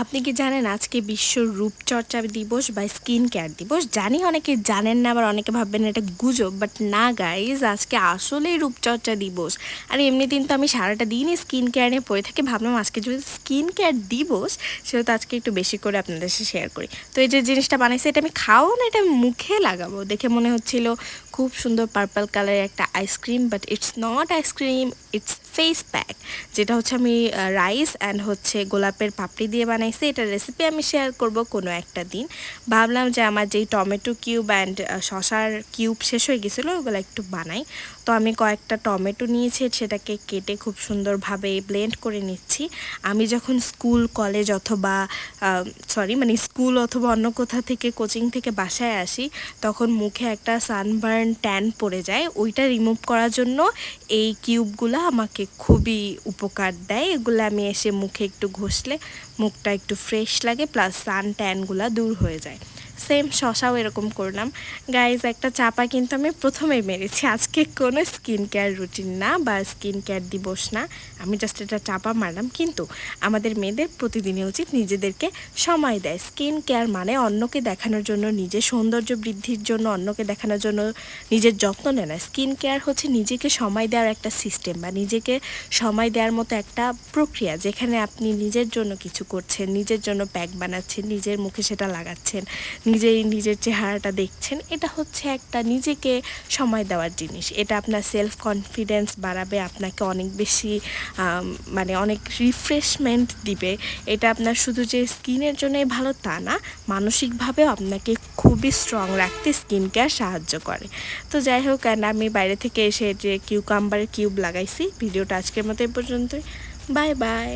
আপনি কি জানেন আজকে বিশ্ব রূপচর্চা দিবস বা স্কিন কেয়ার দিবস? জানি অনেকে জানেন না, আবার অনেকে ভাববেন এটা গুজব, বাট না গাইজ, আজকে আসলেই রূপচর্চা দিবস। আর এমনি দিন তো আমি সারাটা দিনই স্কিন কেয়ার নিয়ে পড়ে থাকি, ভাবলাম আজকে যেহেতু স্কিন কেয়ার দিবস সেহেতু আজকে একটু বেশি করে আপনাদের সাথে শেয়ার করি। তো এই যে জিনিসটা বানাইছে এটা আমি খাও না, এটা আমি মুখে লাগাবো। দেখে মনে হচ্ছিল খুব সুন্দর পার্পল কালারের একটা ice cream, but it's not ice cream, it's face pack. যেটা হচ্ছে আমি রাইস অ্যান্ড হচ্ছে গোলাপের পাপড়ি দিয়ে বানাইছি। এটার রেসিপি আমি শেয়ার করব কোনো একটা দিন। ভাবলাম যে আমার যেই টমেটো কিউব অ্যান্ড শসার কিউব শেষ হয়ে গেছিলো, ওগুলো একটু বানাই। তো আমি কয়েকটা টমেটো নিয়েছি, সেটাকে কেটে খুব সুন্দরভাবে ব্লেন্ড করে নিচ্ছি। আমি যখন স্কুল কলেজ অথবা স্কুল অথবা অন্য কোথা থেকে কোচিং থেকে বাসায় আসি, তখন মুখে একটা সানবার্ন ট্যান পড়ে যায়। ওইটা রিমুভ করার জন্য এই কিউবগুলো আমাকে খুবই উপকার দেয়। এগুলো আমি এসে মুখে একটু ঘষলে মুখটা একটু ফ্রেশ লাগে, প্লাস সান ট্যানগুলো দূর হয়ে যায়। সেম শসাও এরকম করলাম। গাইজ, একটা চাপা কিন্তু আমি প্রথমেই মেরেছি। আজকে কোনো স্কিন কেয়ার রুটিন না বা স্কিন কেয়ার দিবস না, আমি জাস্ট এটা চাপা মারলাম। কিন্তু আমাদের মেয়েদের প্রতিদিনই উচিত নিজেদেরকে সময় দেয়। স্কিন কেয়ার মানে অন্যকে দেখানোর জন্য, নিজের সৌন্দর্য বৃদ্ধির জন্য, অন্যকে দেখানোর জন্য নিজের যত্ন নেয় না। স্কিন কেয়ার হচ্ছে নিজেকে সময় দেওয়ার একটা সিস্টেম বা নিজেকে সময় দেওয়ার মতো একটা প্রক্রিয়া, যেখানে আপনি নিজের জন্য কিছু করছেন, নিজের জন্য প্যাক বানাচ্ছেন, নিজের মুখে সেটা লাগাচ্ছেন, নিজের চেহারাটা দেখছেন। এটা হচ্ছে একটা নিজেকে সময় দেওয়ার জিনিস। এটা আপনার সেলফ কনফিডেন্স বাড়াবে, আপনাকে অনেক বেশি অনেক রিফ্রেশমেন্ট দিবে। এটা আপনার শুধু যে স্কিনের জন্যই ভালো তা না, মানসিকভাবেও আপনাকে খুবই স্ট্রং রাখতে স্কিন কেয়ার সাহায্য করে। তো যাই হোক, আমি বাইরে থেকে এসে যে কিউকাম্বারের কিউব লাগাইছি। ভিডিওটা আজকের মতো এই পর্যন্তই। Bye bye.